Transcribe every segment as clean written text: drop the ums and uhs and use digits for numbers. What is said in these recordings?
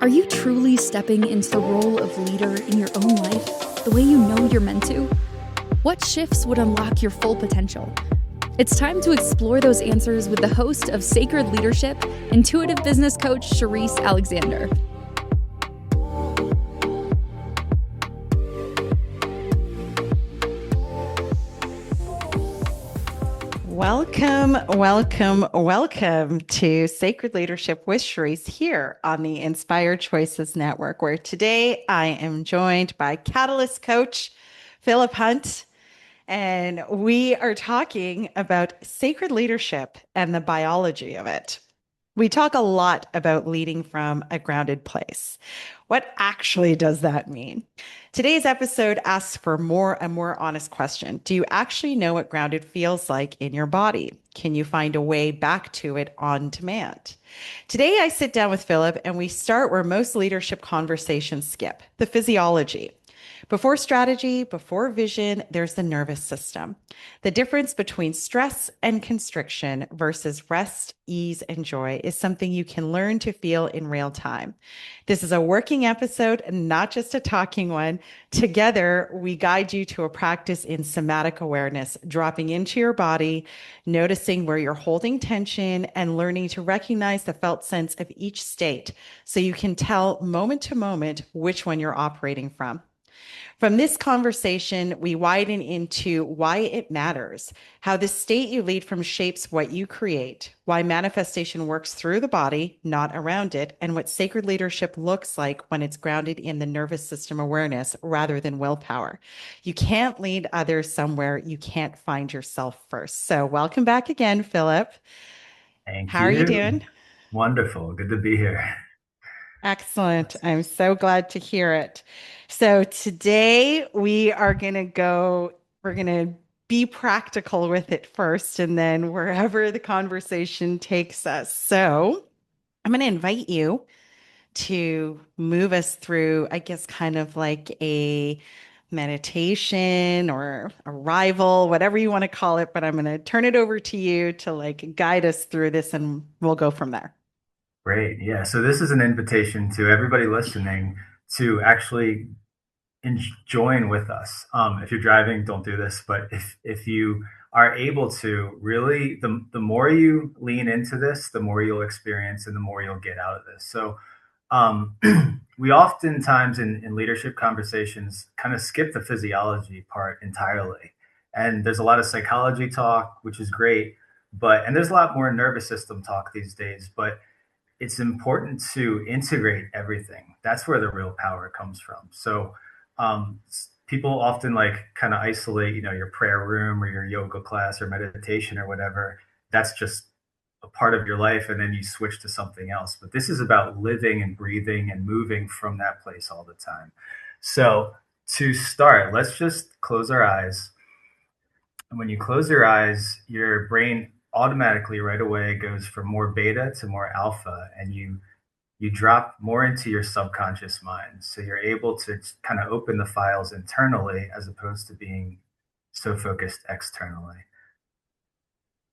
Are you truly stepping into the role of leader in your own life the way you know you're meant to? What shifts would unlock your full potential? It's time to explore those answers with the host of Sacred Leadership, intuitive business coach Sherisse Alexander. Welcome to Sacred Leadership with Sherisse here on the Inspired Choices Network, where today I am joined by Catalyst Coach Philip Hunt, and we are talking about sacred leadership and the biology of it. We talk a lot about leading from a grounded place. What actually does that mean? Today's episode asks for a more honest question. Do you actually know what grounded feels like in your body? Can you find a way back to it on demand? Today, I sit down with Philip and we start where most leadership conversations skip, the physiology. Before strategy, before vision, there's the nervous system. The difference between stress and constriction versus rest, ease, and joy is something you can learn to feel in real time. This is a working episode, not just a talking one. Together, we guide you to a practice in somatic awareness, dropping into your body, noticing where you're holding tension, and learning to recognize the felt sense of each state so you can tell moment to moment which one you're operating from. From this conversation, we widen into why it matters, how the state you lead from shapes what you create, why manifestation works through the body, not around it, and what sacred leadership looks like when it's grounded in the nervous system awareness rather than willpower. You can't lead others somewhere you can't find yourself first. So, welcome back again, Philip. Thank How are you you. doing? Wonderful. Good to be here. Excellent. I'm so glad to hear it. So today we're going to be practical with it first, and then wherever the conversation takes us. So I'm going to invite you to move us through, I guess, kind of like a meditation or arrival, whatever you want to call it. But I'm going to turn it over to you to like guide us through this, and we'll go from there. Great. Yeah. So this is an invitation to everybody listening to actually join with us. If you're driving, don't do this. But if you are able to, really, the more you lean into this, the more you'll experience and the more you'll get out of this. So um, we oftentimes in leadership conversations kind of skip the physiology part entirely. And there's a lot of psychology talk, which is great, and there's a lot more nervous system talk these days. But it's important to integrate everything. That's where the real power comes from. So people often like kind of isolate, your prayer room or your yoga class or meditation or whatever. That's just a part of your life, and then you switch to something else. But this is about living and breathing and moving from that place all the time. So to start, let's just close our eyes. And when you close your eyes, your brain automatically right away goes from more beta to more alpha, and you drop more into your subconscious mind. So you're able to kind of open the files internally as opposed to being so focused externally.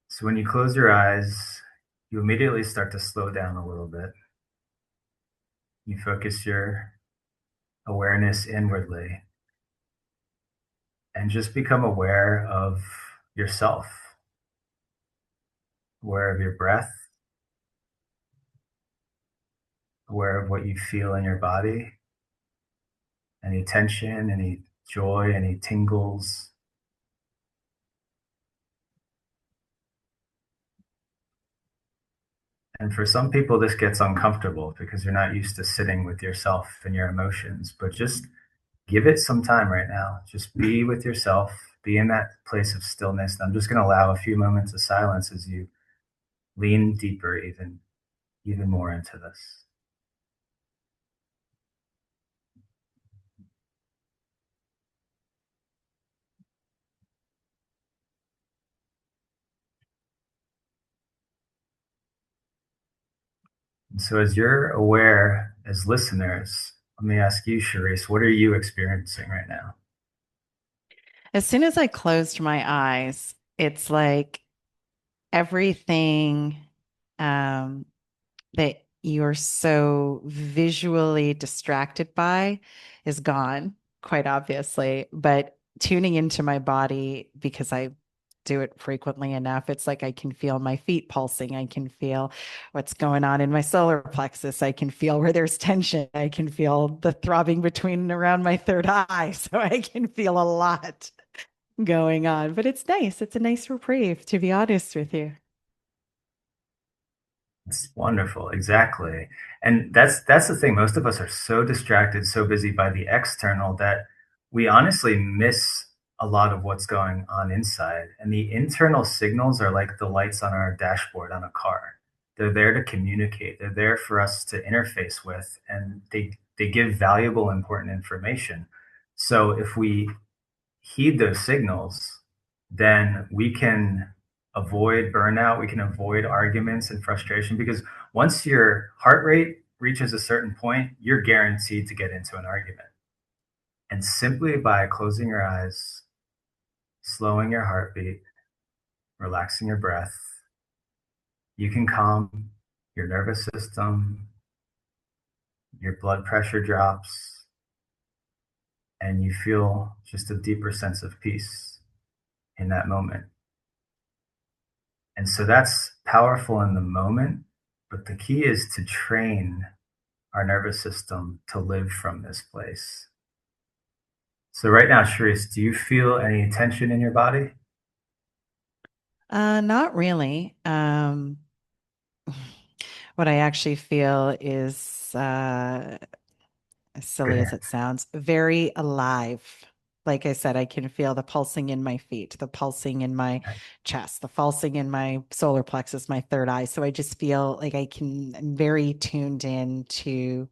So when you close your eyes, you immediately start to slow down a little bit. You focus your awareness inwardly and just become aware of yourself, aware of your breath, aware of what you feel in your body, any tension, any joy, any tingles. And for some people, this gets uncomfortable because you're not used to sitting with yourself and your emotions, but just give it some time right now. Just be with yourself, be in that place of stillness. And I'm just going to allow a few moments of silence as you lean deeper, even more into this. And so as you're aware as listeners, let me ask you, Sherisse, what are you experiencing right now? As soon as I closed my eyes, it's like everything um, that you're so visually distracted by is gone, quite obviously. But tuning into my body, because I do it frequently enough, it's like I can feel my feet pulsing. I can feel what's going on in my solar plexus. I can feel where there's tension. I can feel the throbbing between and around my third eye. So I can feel a lot going on, but it's nice. It's a nice reprieve, to be honest with you. It's wonderful, exactly. And that's the thing. Most of us are so distracted, so busy by the external that we honestly miss a lot of what's going on inside. And the internal signals are like the lights on our dashboard on a car. They're there to communicate. They're there for us to interface with, and they give valuable, important information. So if we heed those signals, then we can avoid burnout. We can avoid arguments and frustration because once your heart rate reaches a certain point, you're guaranteed to get into an argument. And simply by closing your eyes, slowing your heartbeat, relaxing your breath, you can calm your nervous system, your blood pressure drops, and you feel just a deeper sense of peace in that moment. And so that's powerful in the moment, but the key is to train our nervous system to live from this place. So right now, Sherisse, do you feel any tension in your body? Not really. What I actually feel is, as silly as Good. it sounds, very alive. Like I said, I can feel the pulsing in my feet, the pulsing in my chest, the pulsing in my solar plexus, my third eye. So I just feel like I'm very tuned in to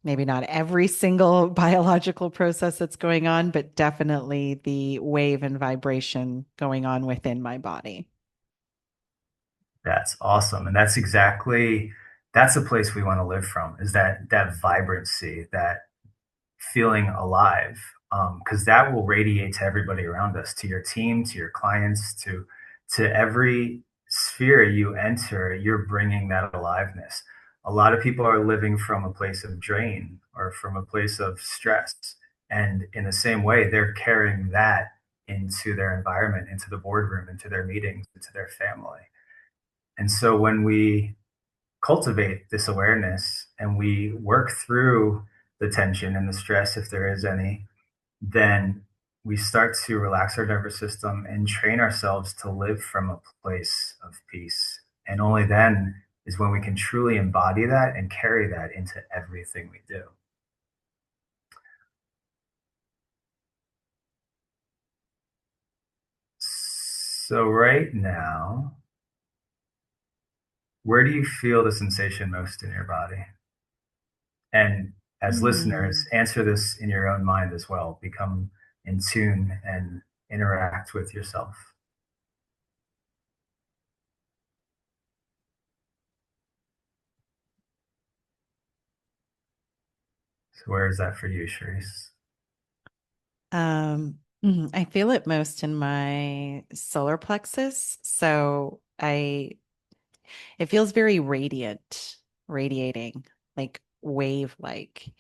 maybe not every single biological process that's going on, but definitely the wave and vibration going on within my body. That's awesome. And that's a place we want to live from, is that vibrancy, that feeling alive, because that will radiate to everybody around us, to your team, to your clients, to every sphere you enter. You're bringing that aliveness. A lot of people are living from a place of drain or from a place of stress, and in the same way, they're carrying that into their environment, into the boardroom, into their meetings, into their family. And so when we cultivate this awareness and we work through the tension and the stress, if there is any, then we start to relax our nervous system and train ourselves to live from a place of peace. And only then is when we can truly embody that and carry that into everything we do. So, right now, where do you feel the sensation most in your body? And as listeners, Hmm. answer this in your own mind as well. Become in tune and interact with yourself. So where is that for you, Sherisse? I feel it most in my solar plexus. It feels very radiating, like wave like.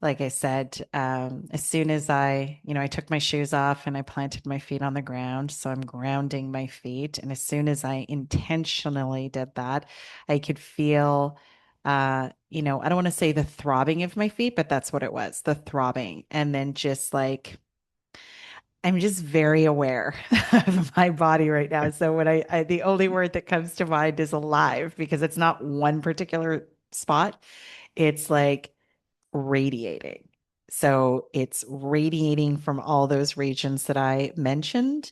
Like I said, as soon as I took my shoes off and I planted my feet on the ground. So I'm grounding my feet. And as soon as I intentionally did that, I could feel, I don't want to say the throbbing of my feet, but that's what it was, the throbbing. And then just like, I'm just very aware of my body right now. So the only word that comes to mind is alive because it's not one particular spot. It's like radiating. So it's radiating from all those regions that I mentioned.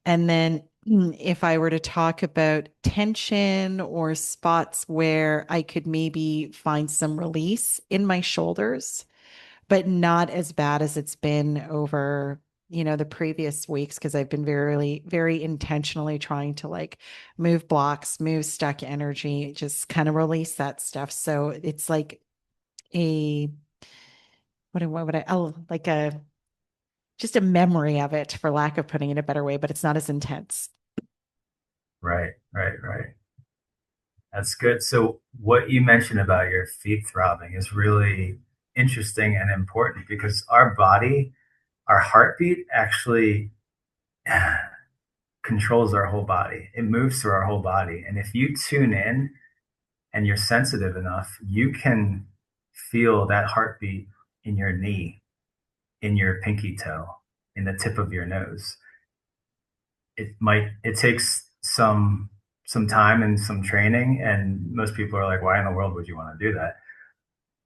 And then if I were to talk about tension or spots where I could maybe find some release in my shoulders, but not as bad as it's been over the previous weeks because I've been very very intentionally trying to like move blocks, move stuck energy, just kind of release that stuff. So it's like a what would I oh like a just a memory of it for lack of putting it a better way, but it's not as intense. Right, right, right. That's good. So what you mentioned about your feet throbbing is really interesting and important because our body, our heartbeat actually controls our whole body. It moves through our whole body. And if you tune in and you're sensitive enough, you can feel that heartbeat in your knee, in your pinky toe, in the tip of your nose. It takes some time and some training, and most people are like, why in the world would you want to do that?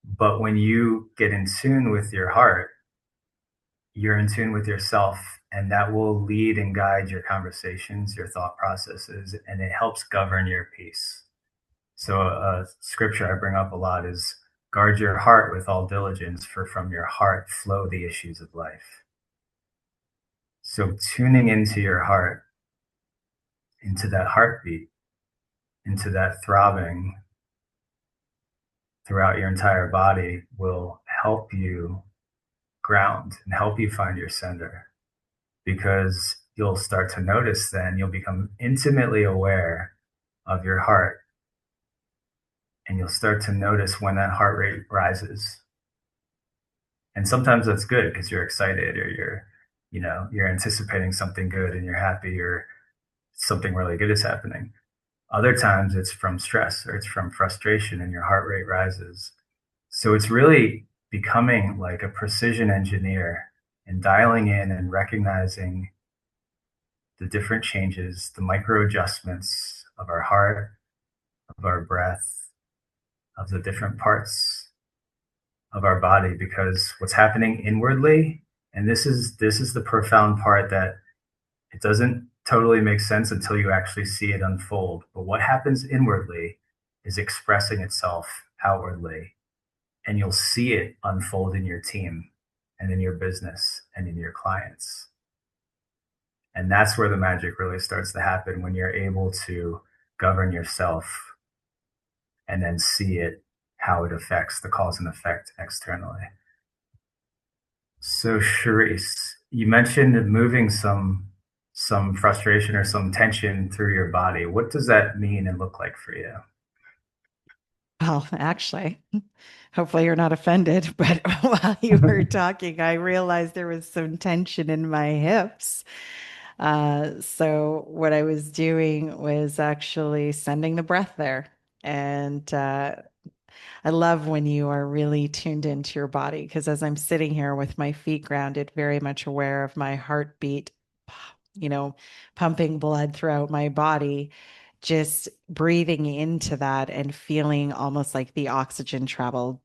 But when you get in tune with your heart, you're in tune with yourself, and that will lead and guide your conversations, your thought processes, and it helps govern your peace. So a scripture I bring up a lot is guard your heart with all diligence, for from your heart flow the issues of life. So tuning into your heart, into that heartbeat, into that throbbing throughout your entire body will help you ground and help you find your center, because you'll start to notice, then you'll become intimately aware of your heart, and you'll start to notice when that heart rate rises. And sometimes that's good because you're excited, or you're anticipating something good and you're happy, or something really good is happening. Other times it's from stress or it's from frustration and your heart rate rises. So it's really becoming like a precision engineer and dialing in and recognizing the different changes, the micro adjustments of our heart, of our breath, of the different parts of our body. Because what's happening inwardly, and this is the profound part that it doesn't totally make sense until you actually see it unfold. But what happens inwardly is expressing itself outwardly, and you'll see it unfold in your team and in your business and in your clients. And that's where the magic really starts to happen, when you're able to govern yourself and then see it, how it affects the cause and effect externally. So Charisse, you mentioned moving some frustration or some tension through your body. What does that mean and look like for you? Well, actually, hopefully you're not offended, but while you were talking, I realized there was some tension in my hips. So what I was doing was actually sending the breath there. And I love when you are really tuned into your body, because as I'm sitting here with my feet grounded, very much aware of my heartbeat, you know, pumping blood throughout my body, just breathing into that and feeling almost like the oxygen travel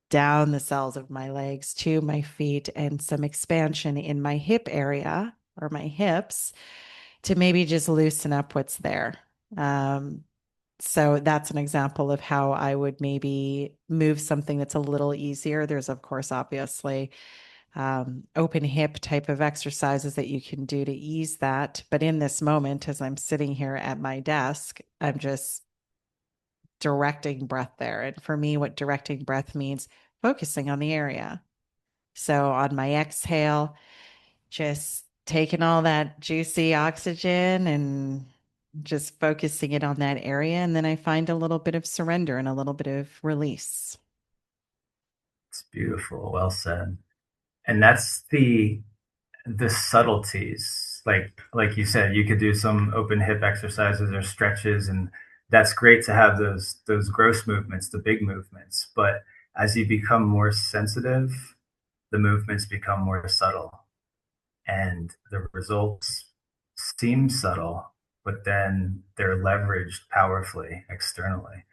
down the cells of my legs to my feet, and some expansion in my hip area or my hips to maybe just loosen up what's there. So that's an example of how I would maybe move something that's a little easier. There's, of course, obviously open hip type of exercises that you can do to ease that. But in this moment, as I'm sitting here at my desk, I'm just directing breath there. And for me, what directing breath means, focusing on the area. So on my exhale, just taking all that juicy oxygen and just focusing it on that area. And then I find a little bit of surrender and a little bit of release. It's beautiful. Well said. And that's the subtleties. Like you said, you could do some open hip exercises or stretches, and that's great to have those gross movements, the big movements. But as you become more sensitive, the movements become more subtle, and the results seem subtle, but then they're leveraged powerfully externally.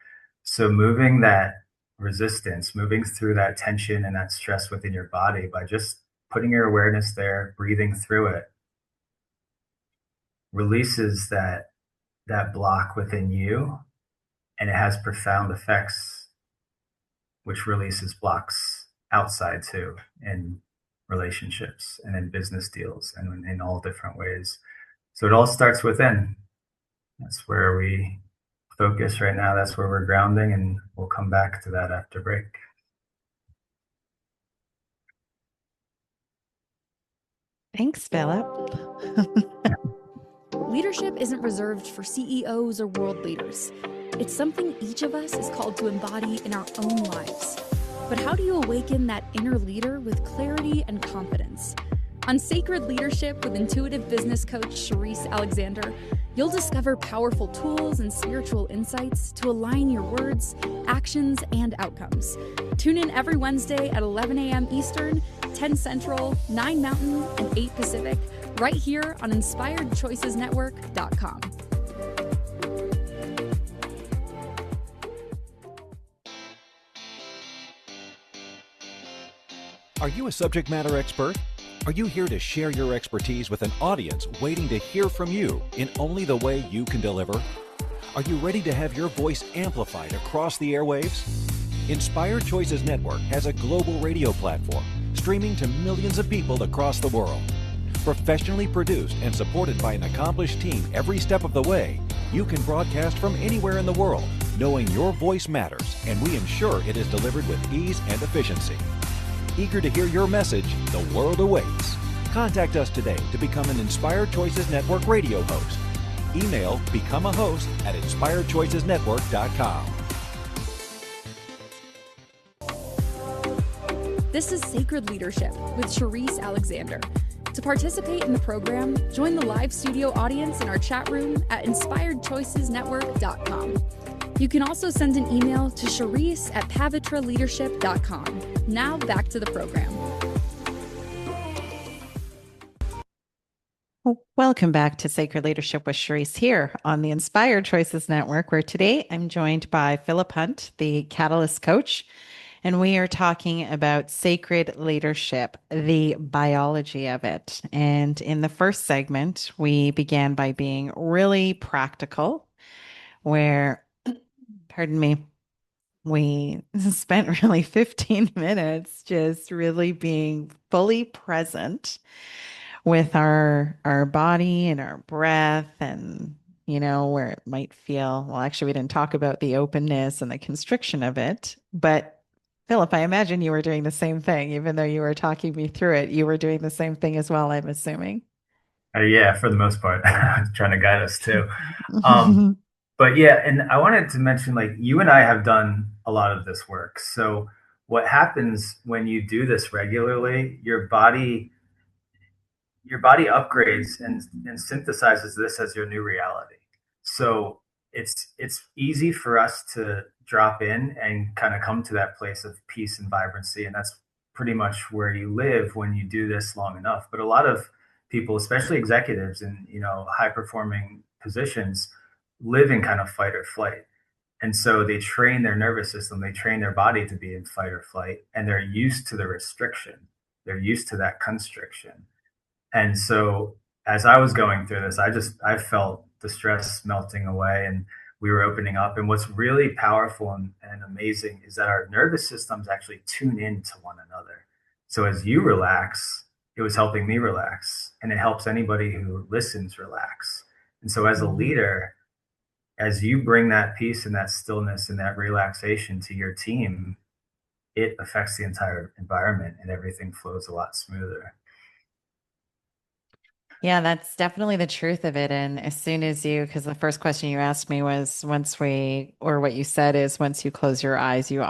So moving that resistance, moving through that tension and that stress within your body by just putting your awareness there, breathing through it, releases that block within you, and it has profound effects, which releases blocks outside too, in relationships and in business deals and in all different ways. So it all starts within. That's where we focus right now. That's where we're grounding, and we'll come back to that after break. Thanks, Philip. Leadership isn't reserved for CEOs or world leaders. It's something each of us is called to embody in our own lives. But how do you awaken that inner leader with clarity and confidence? On Sacred Leadership with intuitive business coach Sherisse Alexander, you'll discover powerful tools and spiritual insights to align your words, actions, and outcomes. Tune in every Wednesday at 11 a.m. Eastern, 10 Central, 9 Mountain, and 8 Pacific, right here on InspiredChoicesNetwork.com. Are you a subject matter expert? Are you here to share your expertise with an audience waiting to hear from you in only the way you can deliver? Are you ready to have your voice amplified across the airwaves? Inspired Choices Network has a global radio platform streaming to millions of people across the world. Professionally produced and supported by an accomplished team every step of the way, you can broadcast from anywhere in the world, knowing your voice matters, and we ensure it is delivered with ease and efficiency. Eager to hear your message, the world awaits. Contact us today to become an Inspired Choices Network radio host. Email become a host at inspiredchoicesnetwork.com. This is Sacred Leadership with Sherisse Alexander. To participate in the program, join the live studio audience in our chat room at inspiredchoicesnetwork.com. You can also send an email to Sherisse at pavitraleadership.com. Now back to the program. Welcome back to Sacred Leadership with Sherisse here on the Inspired Choices Network, where today I'm joined by Philip Hunt, the Catalyst Coach, and we are talking about sacred leadership, the biology of it. And in the first segment, we began by being really practical, where pardon me, we spent really 15 minutes just really being fully present with our body and our breath and, where it might feel, well, actually, we didn't talk about the openness and the constriction of it. But Philip, I imagine you were doing the same thing, even though you were talking me through it. You were doing the same thing as well, I'm assuming. Yeah, for the most part, trying to guide us too. Um, but yeah, and I wanted to mention, like, you and I have done a lot of this work. So what happens when you do this regularly, your body upgrades and synthesizes this as your new reality. So it's easy for us to drop in and kind of come to that place of peace and vibrancy. And that's pretty much where you live when you do this long enough. But a lot of people, especially executives in, high performing positions, live in kind of fight or flight. And so they train their nervous system, they train their body to be in fight or flight, and they're used to the restriction. They're used to that constriction. And so as I was going through this, I felt the stress melting away and we were opening up. And what's really powerful and amazing is that our nervous systems actually tune into one another. So as you relax, it was helping me relax, and it helps anybody who listens relax. And so as a leader, as you bring that peace and that stillness and that relaxation to your team, it affects the entire environment and everything flows a lot smoother. Yeah, that's definitely the truth of it. And as soon as because the first question you asked me was what you said is once you close your eyes, you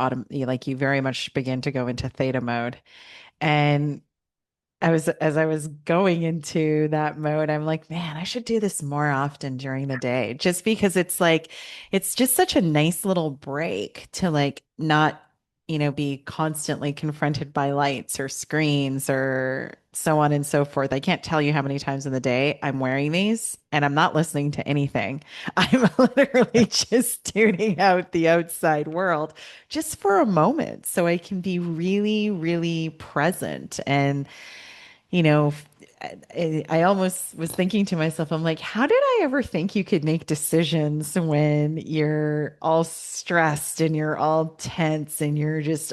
very much begin to go into theta mode. And as I was going into that mode, I'm like, man, I should do this more often during the day, just because it's just such a nice little break to not, be constantly confronted by lights or screens or so on and so forth. I can't tell you how many times in the day I'm wearing these and I'm not listening to anything. I'm literally just tuning out the outside world just for a moment so I can be really, really present. And I almost was thinking to myself, I'm like, how did I ever think you could make decisions when you're all stressed and you're all tense and you're just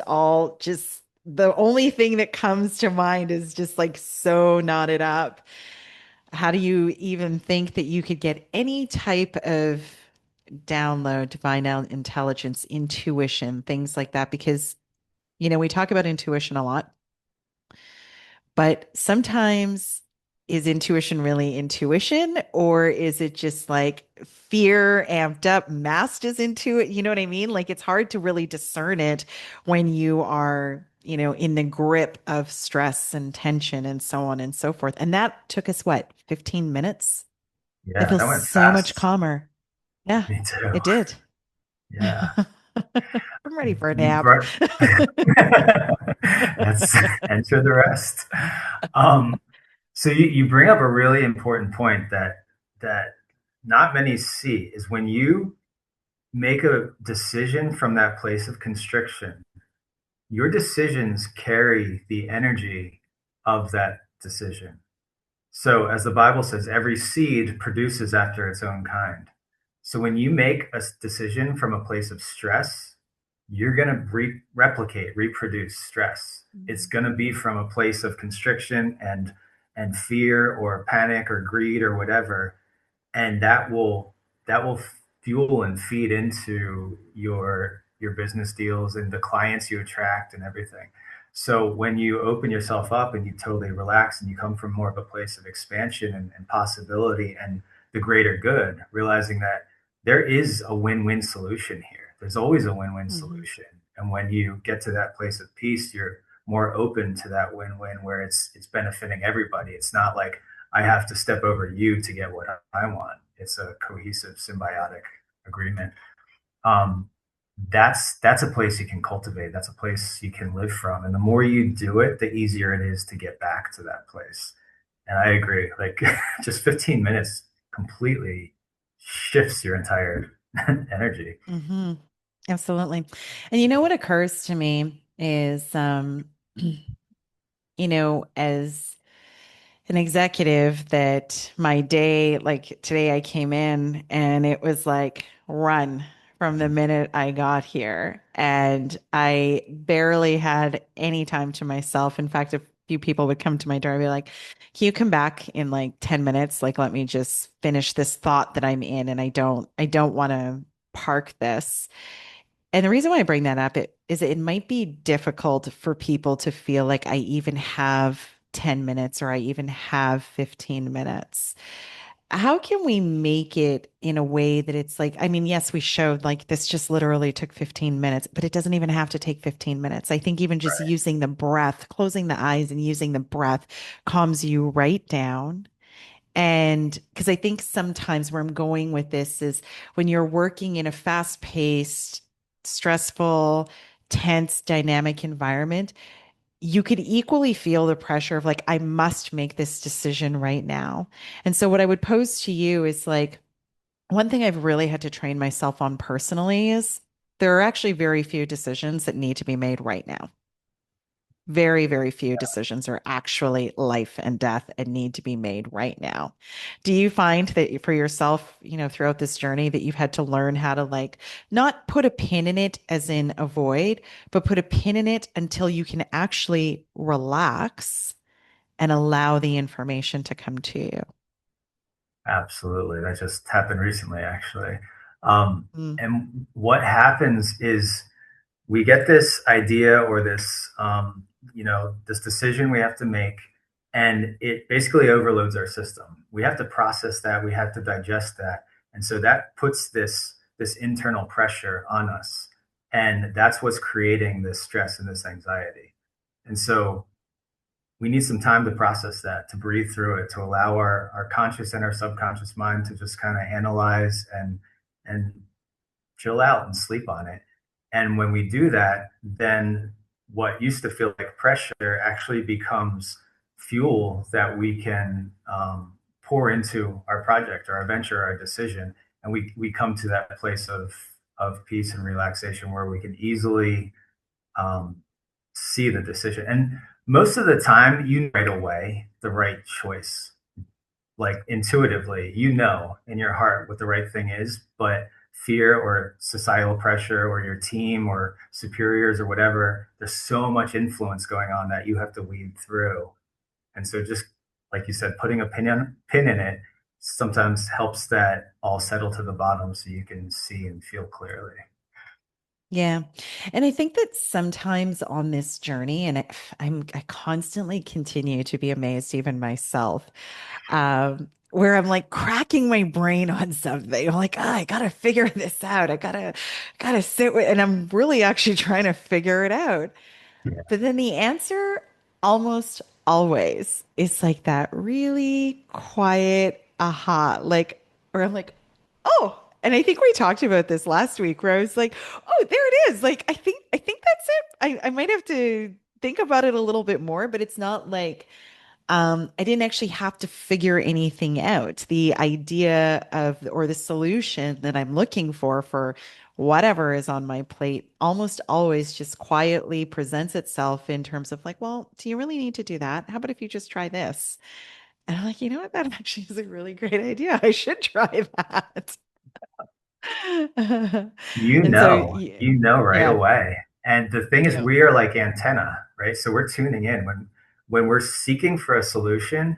the only thing that comes to mind is just so knotted up. How do you even think that you could get any type of download, divine intelligence, intuition, things like that? Because, we talk about intuition a lot. But sometimes is intuition really intuition, or is it just like fear amped up, masked as intuit? You know what I mean? Like it's hard to really discern it when you are, in the grip of stress and tension and so on and so forth. And that took us what, 15 minutes? I Yeah, feel that went so much fast. calmer. Yeah, Me too. it did. Yeah. I'm ready for a You nap. brought that's enter the rest. Um, so you bring up a really important point that not many see is when you make a decision from that place of constriction, your decisions carry the energy of that decision. So, as the Bible says, every seed produces after its own kind. So, when you make a decision from a place of stress, you're going to replicate, reproduce stress. It's going to be from a place of constriction and fear or panic or greed or whatever, and that will fuel and feed into your business deals and the clients you attract and everything. So when you open yourself up and you totally relax and you come from more of a place of expansion and possibility and the greater good, realizing that there is a win-win solution here. There's always a win-win Mhm. solution. And when you get to that place of peace, you're more open to that win-win where it's benefiting everybody. It's not like I have to step over you to get what I want. It's a cohesive, symbiotic agreement. Um, that's a place you can cultivate. That's a place you can live from. And the more you do it, the easier it is to get back to that place. And I agree. Like just 15 minutes completely shifts your entire energy. Hmm. Absolutely. And you know what occurs to me is, as an executive, that my day, like today I came in and it was like run from the minute I got here. And I barely had any time to myself. In fact, a few people would come to my door and be like, can you come back in like 10 minutes? Like, let me just finish this thought that I'm in. And I don't want to park this. And the reason why I bring that up is it might be difficult for people to feel like I even have 10 minutes or I even have 15 minutes. How can we make it in a way that it's like, I mean, yes, we showed like this just literally took 15 minutes, but it doesn't even have to take 15 minutes. I think even just using the breath, closing the eyes and using the breath calms you right down. And because I think sometimes where I'm going with this is when you're working in a fast paced, stressful, tense, dynamic environment, you could equally feel the pressure of like, I must make this decision right now. And so, what I would pose to you is like, one thing I've really had to train myself on personally is there are actually very few decisions that need to be made right now. Very, very few decisions are actually life and death and need to be made right now. Do you find that for yourself, throughout this journey that you've had to learn how to like not put a pin in it as in avoid, but put a pin in it until you can actually relax and allow the information to come to you? Absolutely. That just happened recently, actually. Mm. And what happens is we get this idea or this decision we have to make, and it basically overloads our system. We have to process that. We have to digest that. And so that puts this internal pressure on us. And that's what's creating this stress and this anxiety. And so we need some time to process that, to breathe through it, to allow our conscious and our subconscious mind to just kind of analyze and chill out and sleep on it. And when we do that, then what used to feel like pressure actually becomes fuel that we can pour into our project or our venture, our decision. And we come to that place of peace and relaxation where we can easily um, see the decision. And most of the time, you know right away the right choice, like intuitively, in your heart what the right thing is, but fear or societal pressure or your team or superiors or whatever, there's so much influence going on that you have to weed through. And so just like you said, putting a pin in it sometimes helps that all settle to the bottom so you can see and feel clearly. Yeah. And I think that sometimes on this journey, and I constantly continue to be amazed, even myself, where I'm like cracking my brain on something. I'm like, I gotta figure this out. I gotta sit with, and I'm really actually trying to figure it out. Yeah. But then the answer almost always is like that really quiet aha, like, where I'm like, oh, and I think we talked about this last week where I was like, oh, there it is. Like, I think that's it. I might have to think about it a little bit more, but it's not like I didn't actually have to figure anything out. The idea of, or the solution that I'm looking for whatever is on my plate almost always just quietly presents itself in terms of like, well, do you really need to do that? How about if you just try this? And I'm like, you know what? That actually is a really great idea. I should try that. You And so, know, you know right yeah. away. And the thing is, Yeah. we are like antenna, right? So we're tuning in when we're seeking for a solution.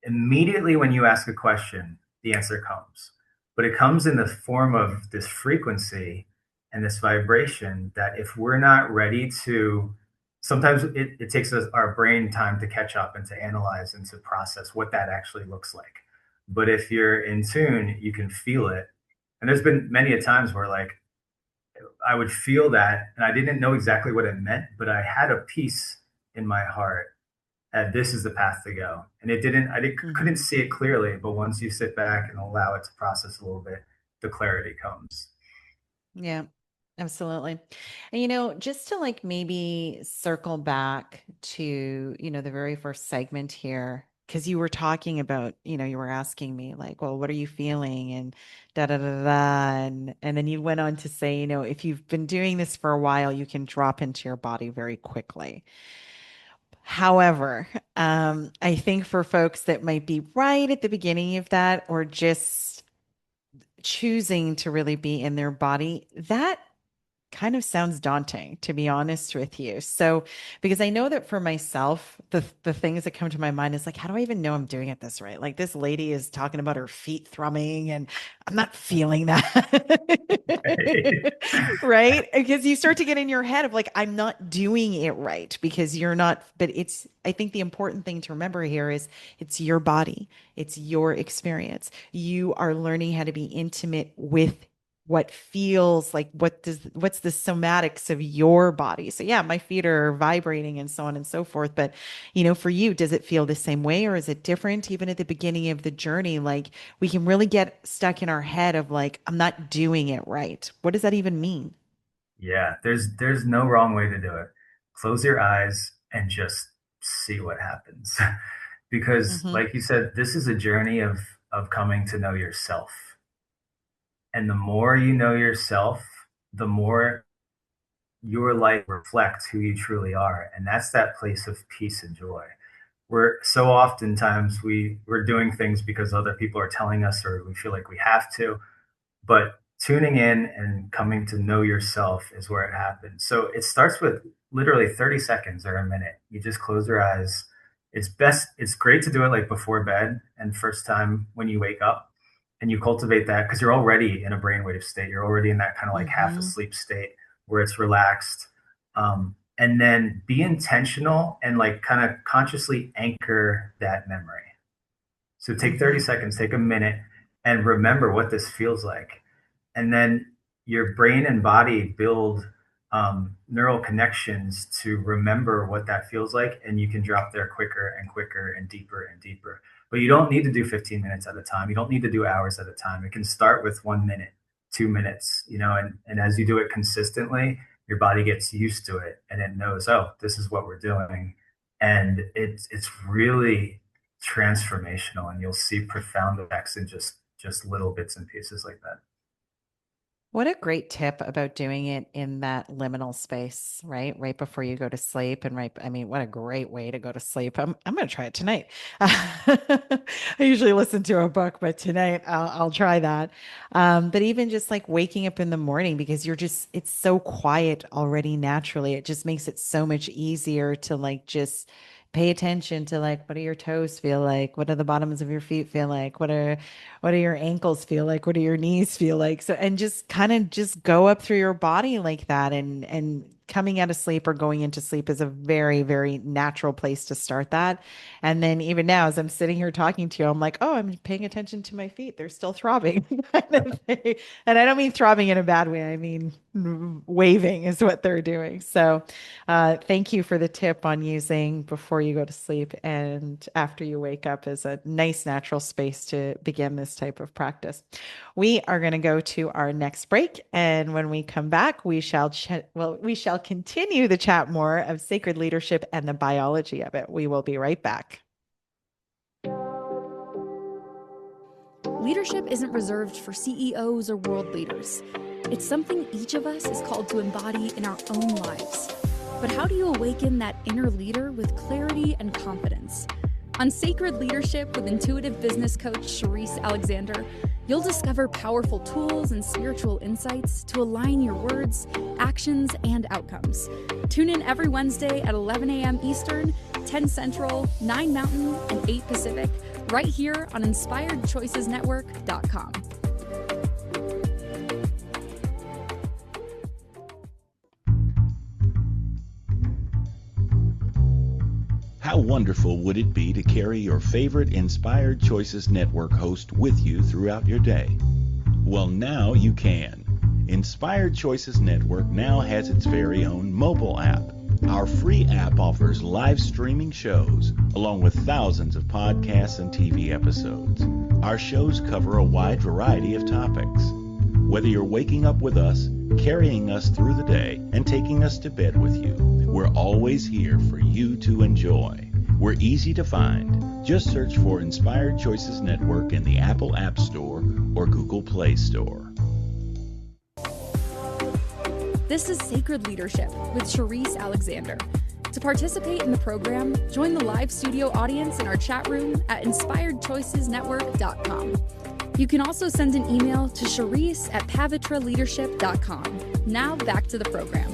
Immediately when you ask a question, the answer comes. But it comes in the form of this frequency and this vibration that if we're not ready to, sometimes it takes us our brain time to catch up and to analyze and to process what that actually looks like. But if you're in tune, you can feel it. And there's been many a times where like I would feel that and I didn't know exactly what it meant, but I had a peace in my heart and this is the path to go. And couldn't Mhm. see it clearly, but once you sit back and allow it to process a little bit, the clarity comes. Yeah, absolutely. And just to like maybe circle back to, the very first segment here, because you were talking about, you were asking me like, well, what are you feeling? And da da da da. And then you went on to say, if you've been doing this for a while, you can drop into your body very quickly. However, I think for folks that might be right at the beginning of that, or just choosing to really be in their body, that kind of sounds daunting, to be honest with you. So, because I know that for myself, the things that come to my mind is like, how do I even know I'm doing it this right? Like this lady is talking about her feet thrumming, and I'm not feeling that. Right? Because you start to get in your head of like, I'm not doing it right because you're not, but I think the important thing to remember here is it's your body, it's your experience. You are learning how to be intimate with what feels like what's the somatics of your body. So yeah, my feet are vibrating and so on and so forth, but for you, does it feel the same way or is it different? Even at the beginning of the journey, like we can really get stuck in our head of like, I'm not doing it right. What does that even mean? Yeah, there's no wrong way to do it. Close your eyes and just see what happens. Because Hmm. like you said, this is a journey of coming to know yourself. And the more you know yourself, the more your life reflects who you truly are. And that's that place of peace and joy. We're so oftentimes we're doing things because other people are telling us or we feel like we have to, but tuning in and coming to know yourself is where it happens. So it starts with literally 30 seconds or a minute. You just close your eyes. It's great to do it like before bed and first time when you wake up and you cultivate that because you're already in a brainwave state. You're already in that kind of like half Hmm. asleep state where it's relaxed. And then be intentional and like kind of consciously anchor that memory. So take 30 Hmm. seconds, take a minute, and remember what this feels like. And then your brain and body build neural connections to remember what that feels like. And you can drop there quicker and quicker and deeper and deeper. But you don't need to do 15 minutes at a time. You don't need to do hours at a time. It can start with 1 minute, 2 minutes, and as you do it consistently, your body gets used to it and it knows, oh, this is what we're doing. And it's really transformational and you'll see profound effects in just little bits and pieces like that. What a great tip about doing it in that liminal space, right? Right before you go to sleep. And I mean, what a great way to go to sleep. I'm going to try it tonight. I usually listen to a book, but tonight I'll try that. But even just like waking up in the morning because it's so quiet already naturally. It just makes it so much easier to like just Pay attention to like, what do your toes feel like? What do the bottoms of your feet feel like? What do your ankles feel like? What do your knees feel like? So, and just kind of just go up through your body like that. And coming out of sleep or going into sleep is a very, very natural place to start that. And then even now, as I'm sitting here talking to you, I'm like, oh, I'm paying attention to my feet. They're still throbbing. And I don't mean throbbing in a bad way. I mean waving is what they're doing. So thank you for the tip on using before you go to sleep and after you wake up as a nice natural space to begin this type of practice. We are going to go to our next break, and when we come back, we shall continue the chat more of sacred leadership and the biology of it. We will be right back. Leadership isn't reserved for CEOs or world leaders. It's something each of us is called to embody in our own lives. But how do you awaken that inner leader with clarity and confidence? On Sacred Leadership with intuitive business coach Sherisse Alexander, you'll discover powerful tools and spiritual insights to align your words, actions, and outcomes. Tune in every Wednesday at 11 a.m. Eastern, 10 Central, 9 Mountain, and 8 Pacific, right here on InspiredChoicesNetwork.com. How wonderful would it be to carry your favorite Inspired Choices Network host with you throughout your day? Well, now you can. Inspired Choices Network now has its very own mobile app. Our free app offers live streaming shows, along with thousands of podcasts and TV episodes. Our shows cover a wide variety of topics. Whether you're waking up with us, carrying us through the day, and taking us to bed with you, we're always here for you to enjoy. We're easy to find. Just search for Inspired Choices Network in the Apple App Store or Google Play Store. This is Sacred Leadership with Sherisse Alexander. To participate in the program, join the live studio audience in our chat room at InspiredChoicesNetwork.com. You can also send an email to Sherisse@pavitraleadership.com. Now back to the program.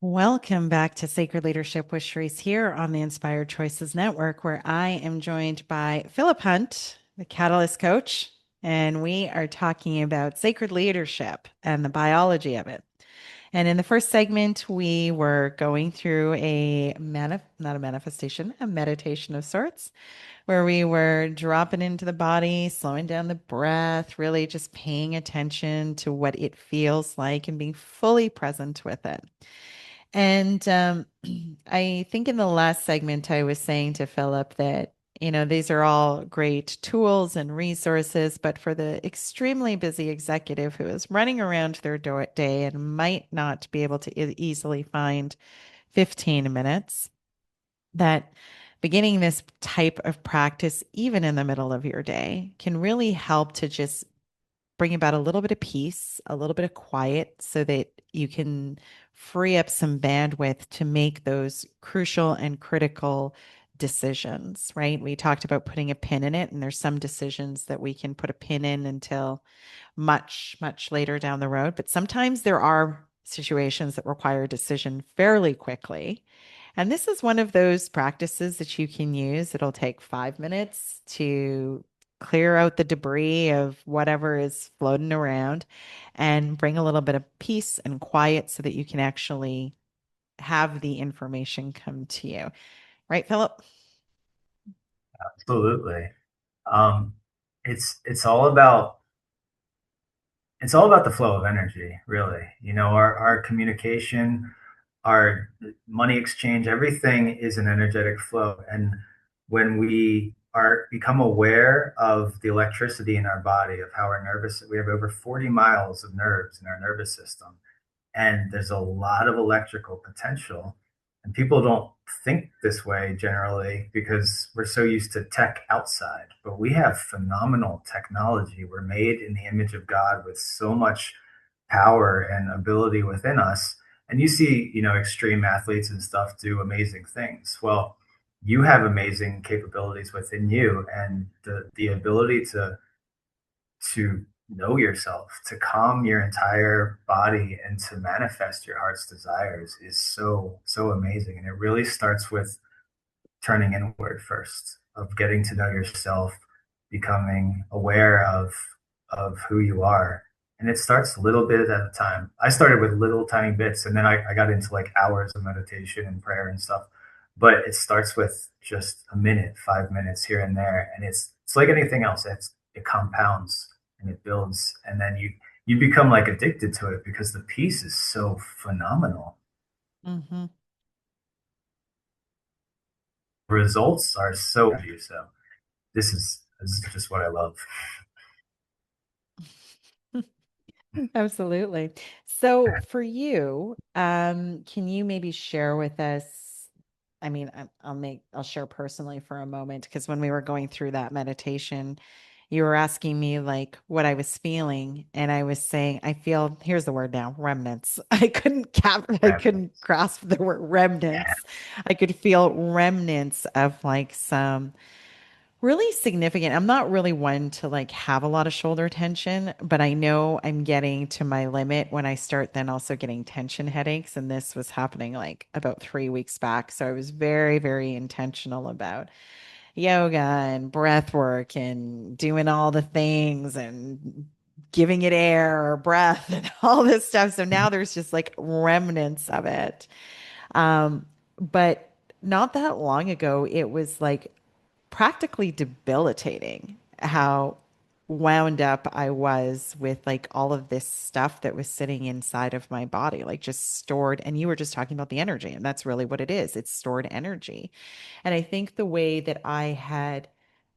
Welcome back to Sacred Leadership with Sherisse here on the Inspired Choices Network, where I am joined by Philip Hunt, the Catalyst Coach, and we are talking about sacred leadership and the biology of it. And in the first segment, we were going through a meditation of sorts, where we were dropping into the body, slowing down the breath, really just paying attention to what it feels like and being fully present with it. And I think in the last segment, I was saying to Philip that, these are all great tools and resources, but for the extremely busy executive who is running around their day and might not be able to easily find 15 minutes, that beginning this type of practice, even in the middle of your day, can really help to just bring about a little bit of peace, a little bit of quiet, so that you can free up some bandwidth to make those crucial and critical decisions, right? We talked about putting a pin in it, and there's some decisions that we can put a pin in until much, much later down the road. But sometimes there are situations that require a decision fairly quickly. And this is one of those practices that you can use. It'll take 5 minutes to clear out the debris of whatever is floating around and bring a little bit of peace and quiet so that you can actually have the information come to you. Right, Philip? Absolutely. It's all about the flow of energy, really. Our communication, our money exchange, everything is an energetic flow. And when we become aware of the electricity in our body, of how we have over 40 miles of nerves in our nervous system, and there's a lot of electrical potential. And people don't think this way generally because we're so used to tech outside, but we have phenomenal technology. We're made in the image of God with so much power and ability within us. And you see, extreme athletes and stuff do amazing things. Well, you have amazing capabilities within you, and the ability to know yourself, to calm your entire body and to manifest your heart's desires is so amazing. And it really starts with turning inward first, of getting to know yourself, becoming aware of who you are. And it starts a little bit at a time. I started with little tiny bits, and then I got into like hours of meditation and prayer and stuff. But it starts with just a minute, 5 minutes here and there, and it's like anything else. It compounds and it builds, and then you become like addicted to it because the peace is so phenomenal. Mm-hmm. Results are so you. So this is just what I love. Absolutely. So for you, can you maybe share with us? I mean, I'll share personally for a moment because when we were going through that meditation, you were asking me like what I was feeling, and I was saying, I feel, here's the word now, remnants. I couldn't Remnants. grasp the word Yeah. remnants. I could feel remnants of like some really significant. I'm not really one to like have a lot of shoulder tension, but I know I'm getting to my limit when I start then also getting tension headaches. And this was happening like about 3 weeks back. So I was very, very intentional about yoga and breath work and doing all the things and giving it air or breath and all this stuff. So now there's just like remnants of it. But not that long ago, it was like practically debilitating how wound up I was with like all of this stuff that was sitting inside of my body, like just stored. And you were just talking about the energy, and that's really what it is. It's stored energy. And I think the way that I had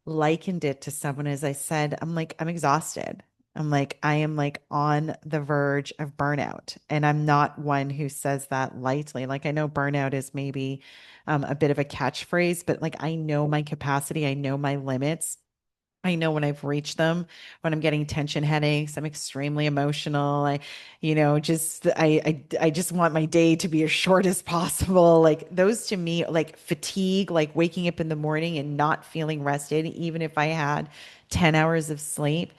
likened it to someone is I said, I'm like, I'm exhausted. I'm like, I am like on the verge of burnout. And I'm not one who says that lightly. Like, I know burnout is maybe a bit of a catchphrase, but like, I know my capacity, I know my limits. I know when I've reached them, when I'm getting tension headaches, I'm extremely emotional. I just want my day to be as short as possible. Like those to me, like fatigue, like waking up in the morning and not feeling rested, even if I had 10 hours of sleep.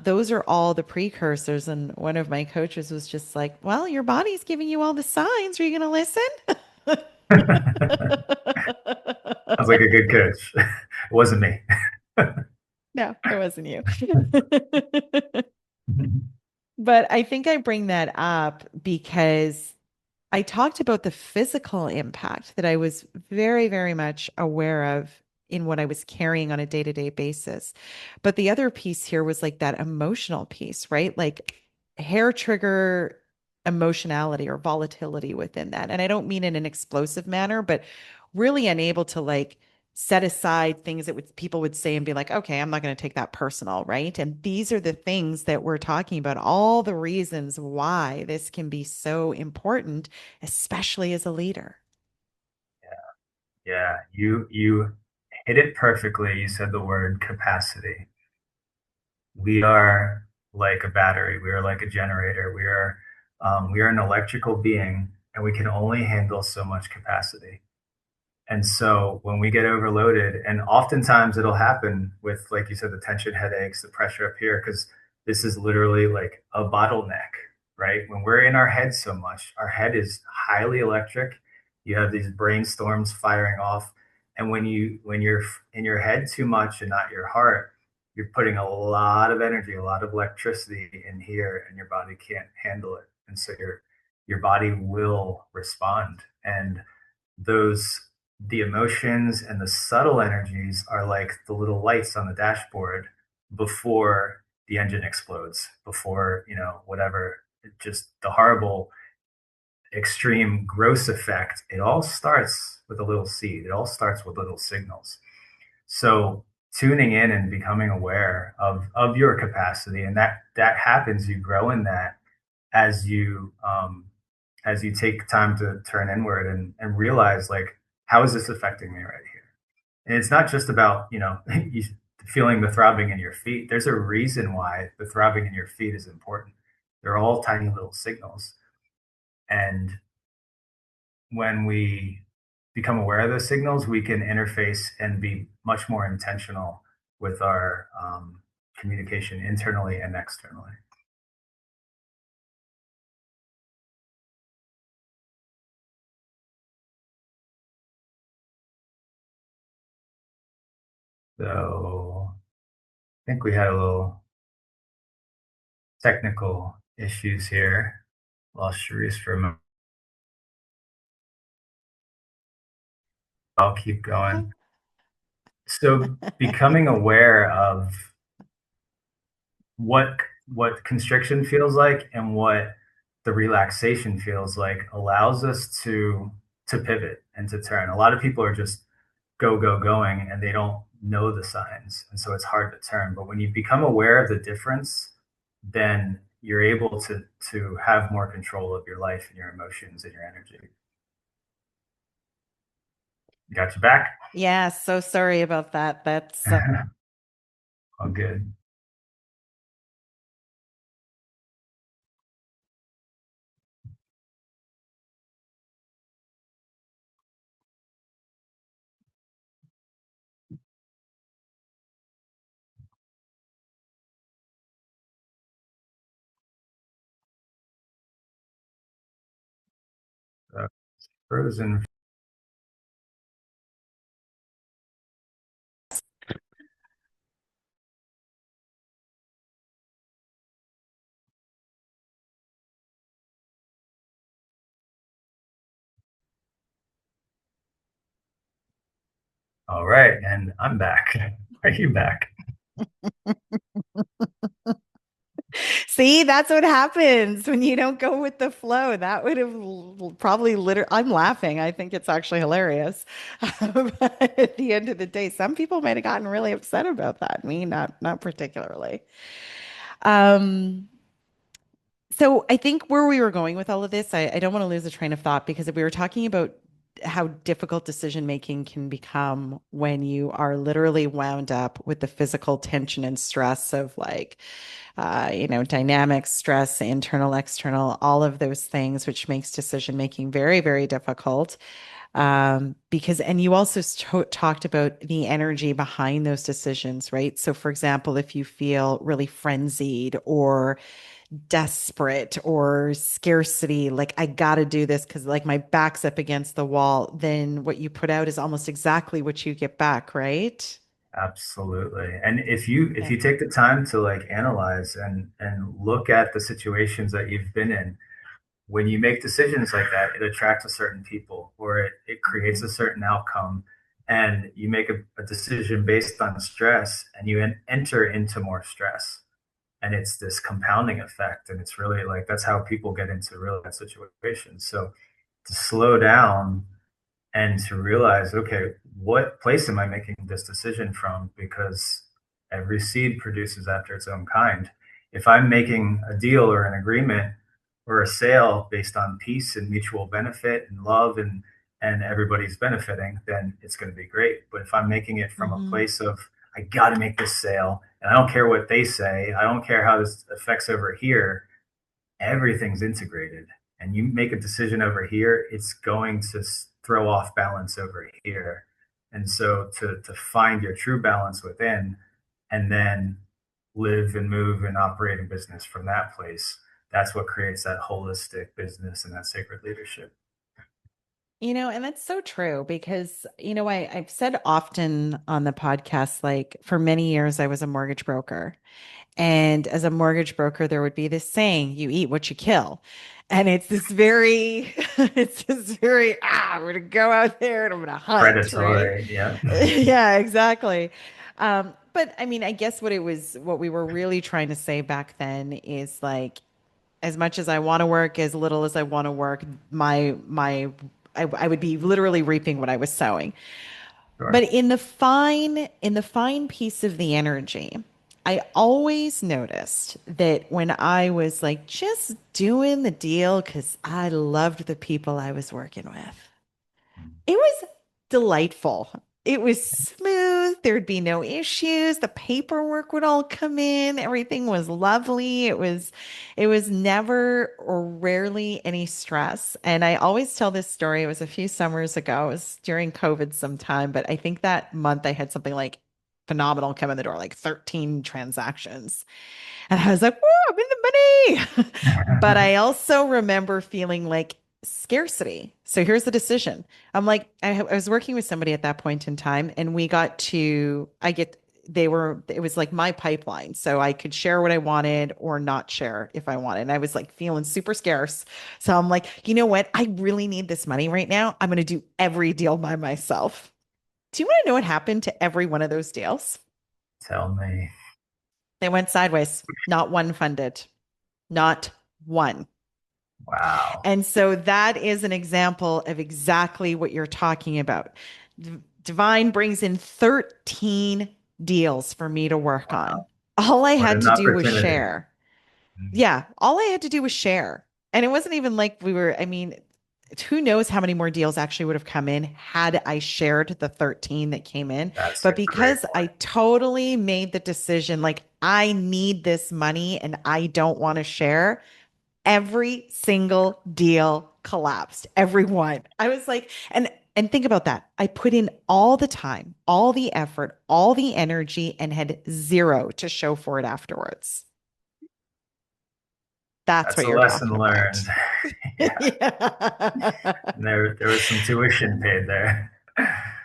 Those are all the precursors. And one of my coaches was just like, well, your body's giving you all the signs. Are you going to listen? Sounds like a good coach. It wasn't me. No, it wasn't you. But I think I bring that up because I talked about the physical impact that I was very, very much aware of in what I was carrying on a day-to-day basis. But the other piece here was like that emotional piece, right? Like hair trigger emotionality or volatility within that. And I don't mean in an explosive manner, but really unable to like set aside things that people would say and be like, okay, I'm not going to take that personal, right? And these are the things that we're talking about, all the reasons why this can be so important, especially as a leader. Yeah, you hit it perfectly. You said the word capacity. We are like a battery. We are like a generator. We are an electrical being, and we can only handle so much capacity. And so when we get overloaded, and oftentimes it'll happen with, like you said, the tension headaches, the pressure up here, because this is literally like a bottleneck, right? When we're in our head so much, our head is highly electric. You have these brainstorms firing off. And when you're in your head too much and not your heart, you're putting a lot of energy, a lot of electricity in here, and your body can't handle it. And so your body will respond. And those the emotions and the subtle energies are like the little lights on the dashboard before the engine explodes, before whatever, just the horrible extreme gross effect. It all starts with a little seed. It all starts with little signals. So tuning in and becoming aware of your capacity, and that happens, you grow in that as you take time to turn inward and realize, like, how is this affecting me right here? And it's not just about you feeling the throbbing in your feet. There's a reason why the throbbing in your feet is important. They're all tiny little signals. And when we become aware of those signals, we can interface and be much more intentional with our communication internally and externally. So I think we had a little technical issues here. Lost Sherisse for a moment. I'll keep going. So becoming aware of what what constriction feels like and what the relaxation feels like allows us to pivot and to turn. A lot of people are just going and they don't know the signs, and so it's hard to turn. But when you become aware of the difference, then you're able to have more control of your life and your emotions and your energy. Got you back. Yeah, so sorry about that. That's All good. Frozen. All right, and I'm back. Are you back? see, that's what happens when you don't go with the flow. That would have probably literally, I'm laughing. I think it's actually hilarious. But at the end of the day, some people might have gotten really upset about that. Me, not particularly. Um, so I think where we were going with all of this, I don't want to lose a train of thought because we were talking about how difficult decision making can become when you are literally wound up with the physical tension and stress of like dynamics, stress, internal, external, all of those things, which makes decision making very, very difficult. Because, and you also talked about the energy behind those decisions, right? So, for example, if you feel really frenzied or desperate or scarcity, like I got to do this because like my back's up against the wall, then what you put out is almost exactly what you get back, right? Absolutely. And if Yeah. you take the time to like analyze and look at the situations that you've been in, when you make decisions like that, it attracts a certain people or it creates Mhm. a certain outcome. And you make a decision based on stress and you enter into more stress. And it's this compounding effect. And it's really like that's how people get into really bad situations. So to slow down and to realize, okay, what place am I making this decision from? Because every seed produces after its own kind. If I'm making a deal or an agreement or a sale based on peace and mutual benefit and love and everybody's benefiting, then it's going to be great. But if I'm making it from a Mhm. place of I got to make this sale and I don't care what they say, I don't care how this affects over here, everything's integrated and you make a decision over here, it's going to throw off balance over here. And so to find your true balance within and then live and move and operate a business from that place, that's what creates that holistic business and that sacred leadership. And that's so true because, I've said often on the podcast, like for many years, I was a mortgage broker. And as a mortgage broker, there would be this saying, you eat what you kill. And it's this very, it's this very, I'm going to go out there and I'm going to hunt, right? Predatory, yeah. Yeah, exactly. But I mean, I guess what we were really trying to say back then is like, as much as I want to work, as little as I want to work, I would be literally reaping what I was sowing. But Sure. in the fine piece of the energy, I always noticed that when I was like just doing the deal because I loved the people I was working with, it was delightful. It was smooth. There'd be no issues. The paperwork would all come in. Everything was lovely. It was never or rarely any stress. And I always tell this story. It was a few summers ago. It was during COVID sometime, but I think that month I had something like phenomenal come in the door, like 13 transactions. And I was like, whoa, I'm in the money. But I also remember feeling like scarcity. So here's the decision. I'm like, I was working with somebody at that point in time, and it was like my pipeline. So I could share what I wanted or not share if I wanted. And I was like feeling super scarce. So I'm like, you know what? I really need this money right now. I'm going to do every deal by myself. Do you want to know what happened to every one of those deals? Tell me. They went sideways. Not one funded. Not one. Wow. And so that is an example of exactly what you're talking about. Divine brings in 13 deals for me to work on. All I What had an to do was opportunity. share. Yeah, all I had to do was share. And it wasn't even like I mean, who knows how many more deals actually would have come in had I shared the 13 that came in. That's a But great because I point. totally made the decision, like, I need this money and I don't want to share, every single deal collapsed. Every one. I was like, and think about that. I put in all the time, all the effort, all the energy, and had zero to show for it afterwards. That's That's what a you're lesson talking learned. about. Yeah. Yeah. And there was some tuition paid there.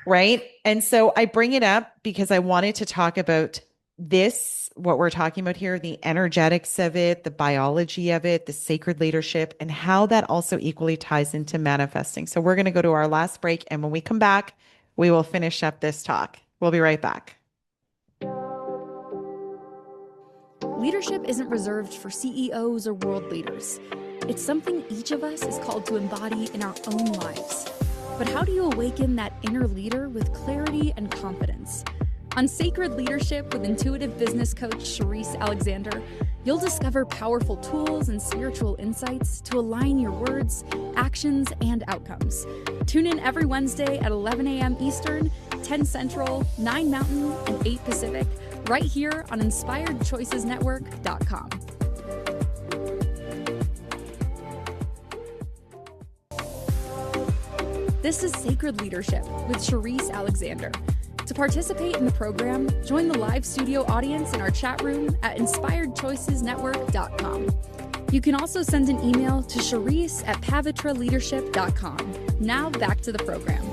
Right. And so I bring it up because I wanted to talk about this, what we're talking about here, the energetics of it, the biology of it, the sacred leadership, and how that also equally ties into manifesting. So we're going to go to our last break. And when we come back, we will finish up this talk. We'll be right back. Leadership isn't reserved for CEOs or world leaders. It's something each of us is called to embody in our own lives. But how do you awaken that inner leader with clarity and confidence? On Sacred Leadership with intuitive business coach Sherisse Alexander, you'll discover powerful tools and spiritual insights to align your words, actions, and outcomes. Tune in every Wednesday at 11 a.m. Eastern, 10 Central, 9 Mountain, and 8 Pacific, right here on InspiredChoicesNetwork.com. This is Sacred Leadership with Sherisse Alexander. To participate in the program, join the live studio audience in our chat room at InspiredChoicesNetwork.com. You can also send an email to Sherisse@pavitraleadership.com. Now back to the program.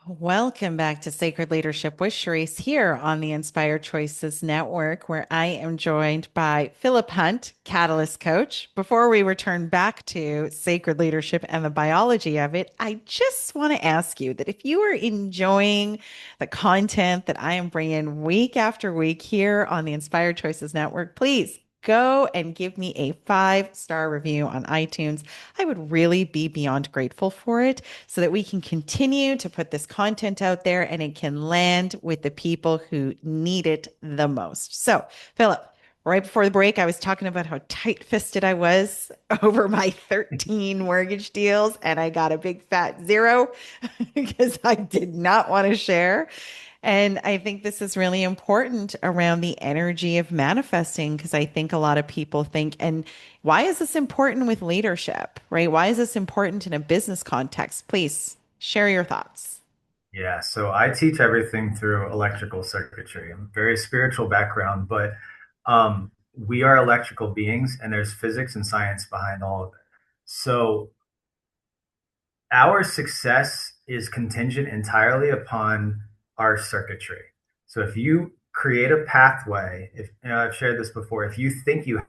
Welcome back to Sacred Leadership with Sherisse here on the Inspired Choices Network, where I am joined by Philip Hunt, Catalyst Coach. Before we return back to Sacred Leadership and the biology of it, I just want to ask you that if you are enjoying the content that I am bringing week after week here on the Inspired Choices Network, please go and give me a 5-star review on iTunes. I would really be beyond grateful for it so that we can continue to put this content out there and it can land with the people who need it the most. So, Philip, right before the break, I was talking about how tight-fisted I was over my 13 mortgage deals, and I got a big fat zero because I did not want to share. And I think this is really important around the energy of manifesting because I think a lot of people think, and why is this important with leadership, right? Why is this important in a business context? Please share your thoughts. Yeah, so I teach everything through electrical circuitry. I'm a very spiritual background, but we are electrical beings, and there's physics and science behind all of it. So our success is contingent entirely upon our circuitry. So if you create a pathway, if I've shared this before, if you think you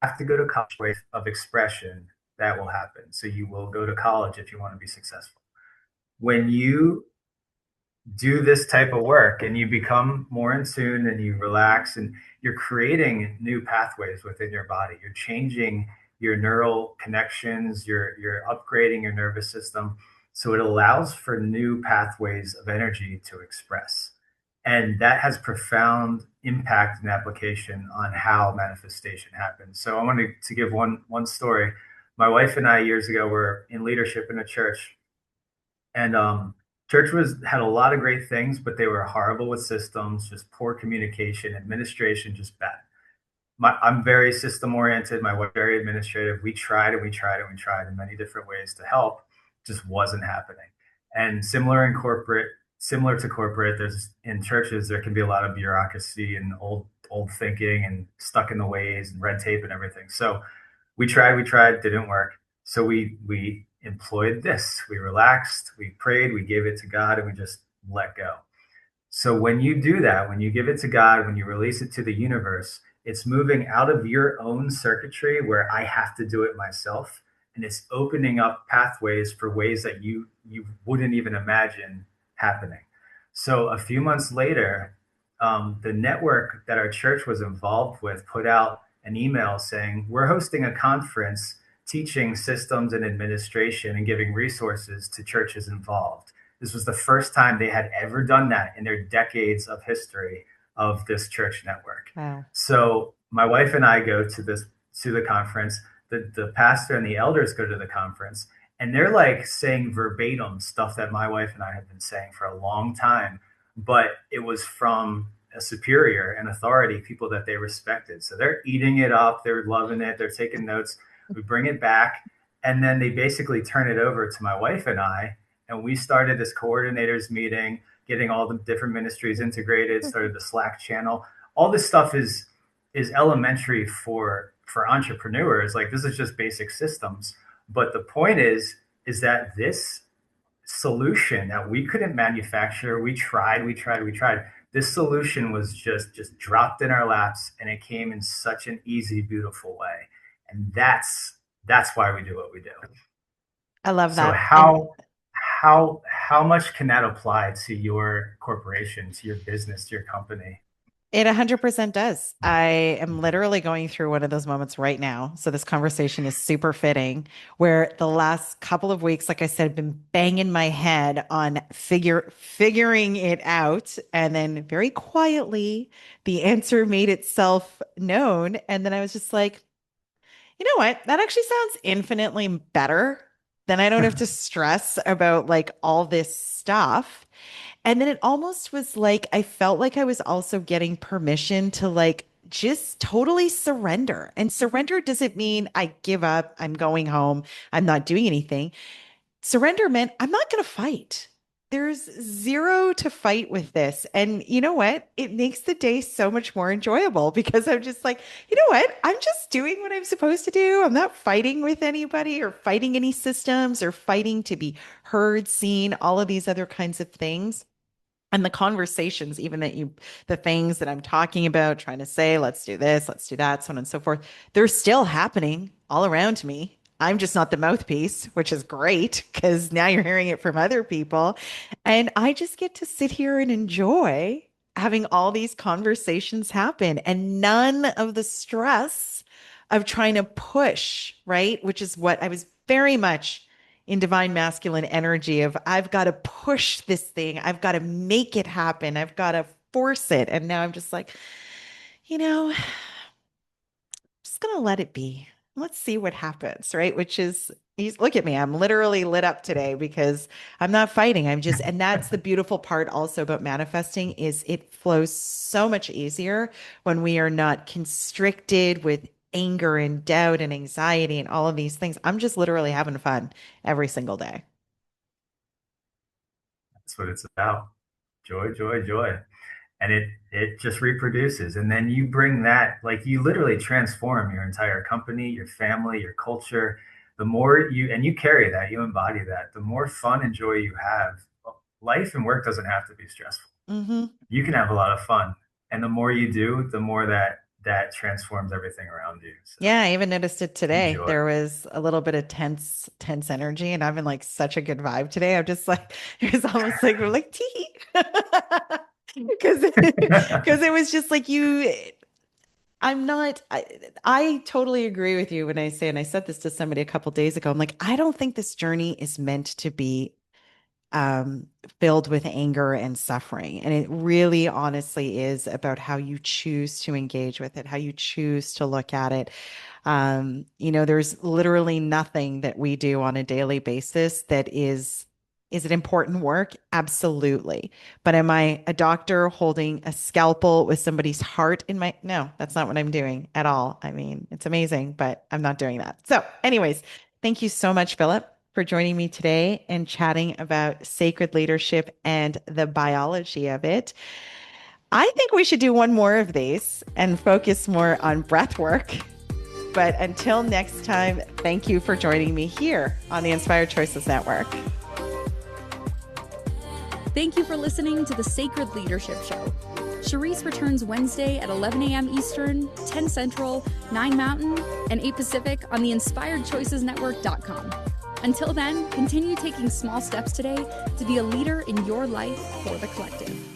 have to go to college of expression, that will happen. So you will go to college if you want to be successful. When you do this type of work and you become more in tune and you relax and you're creating new pathways within your body, you're changing your neural connections, you're upgrading your nervous system, so it allows for new pathways of energy to express, and that has profound impact and application on how manifestation happens. So I wanted to give one story. My wife and I years ago were in leadership in a church, and church was had a lot of great things, but they were horrible with systems, just poor communication, administration, just bad. I'm very system oriented. My wife very administrative. We tried and we tried and we tried in many different ways to help, just wasn't happening. And similar to corporate, there's in churches there can be a lot of bureaucracy and old thinking and stuck in the ways and red tape and everything. So we tried, didn't work. So we employed this. We relaxed, we prayed, we gave it to God, and we just let go. So when you do that, when you give it to God, when you release it to the universe, it's moving out of your own circuitry where I have to do it myself, and it's opening up pathways for ways that you wouldn't even imagine happening. So a few months later, the network that our church was involved with put out an email saying, we're hosting a conference teaching systems and administration and giving resources to churches involved. This was the first time they had ever done that in their decades of history of this church network. Wow. So my wife and I go to the conference. The pastor and the elders go to the conference, and they're like saying verbatim stuff that my wife and I have been saying for a long time, but it was from a superior and authority, people that they respected. So they're eating it up, they're loving it, they're taking notes. We bring it back, and then they basically turn it over to my wife and I, and we started this coordinators meeting, getting all the different ministries integrated, started the Slack channel. All this stuff is elementary for entrepreneurs. Like, this is just basic systems. But the point is that this solution that we couldn't manufacture, we tried. This solution was just dropped in our laps, and it came in such an easy, beautiful way. And that's why we do what we do. I love So that. how much can that apply to your corporation, to your business, to your company? It 100% does. I am literally going through one of those moments right now. So this conversation is super fitting, where the last couple of weeks, like I said, I've been banging my head on figuring it out. And then very quietly, the answer made itself known. And then I was just like, you know what? That actually sounds infinitely better. Then I don't have to stress about like all this stuff. And then it almost was like I felt like I was also getting permission to like just totally surrender. And surrender doesn't mean I give up, I'm going home, I'm not doing anything. Surrender meant I'm not going to fight. There's zero to fight with this. And you know what? It makes the day so much more enjoyable because I'm just like, you know what? I'm just doing what I'm supposed to do. I'm not fighting with anybody or fighting any systems or fighting to be heard, seen, all of these other kinds of things. And the conversations, even the things that I'm talking about, trying to say, let's do this, let's do that, so on and so forth, they're still happening all around me. I'm just not the mouthpiece, which is great because now you're hearing it from other people. And I just get to sit here and enjoy having all these conversations happen and none of the stress of trying to push, right? Which is what I was very much in divine masculine energy of I've got to push this thing. I've got to make it happen. I've got to force it. And now I'm just like, you know, just going to let it be. Let's see what happens, right? Which is, look at me. I'm literally lit up today because I'm not fighting. And that's the beautiful part also about manifesting is it flows so much easier when we are not constricted with anger and doubt and anxiety and all of these things. I'm just literally having fun every single day. That's what it's about. Joy, joy, joy. And it just reproduces. And then you bring that, like, you literally transform your entire company, your family, your culture. The more you carry that, you embody that, the more fun and joy you have. Life and work doesn't have to be stressful. Mm-hmm. You can have a lot of fun. And the more you do, the more that transforms everything around you. So, yeah, I even noticed it today. enjoy. There was a little bit of tense energy, and I'm in like such a good vibe today. I'm just like, it was almost like we're like tee. Because it was just like I totally agree with you when I say, and I said this to somebody a couple days ago, I'm like, I don't think this journey is meant to be filled with anger and suffering. And it really honestly is about how you choose to engage with it, how you choose to look at it. There's literally nothing that we do on a daily basis that is it important work? Absolutely. But am I a doctor holding a scalpel with somebody's heart in my, no, that's not what I'm doing at all. I mean, it's amazing, but I'm not doing that. So anyways, thank you so much, Philip, for joining me today and chatting about sacred leadership and the biology of it. I think we should do one more of these and focus more on breath work. But until next time, thank you for joining me here on the Inspired Choices Network. Thank you for listening to the Sacred Leadership Show. Sherisse returns Wednesday at 11 a.m. Eastern, 10 Central, 9 Mountain, and 8 Pacific on the InspiredChoicesNetwork.com. Until then, continue taking small steps today to be a leader in your life for the collective.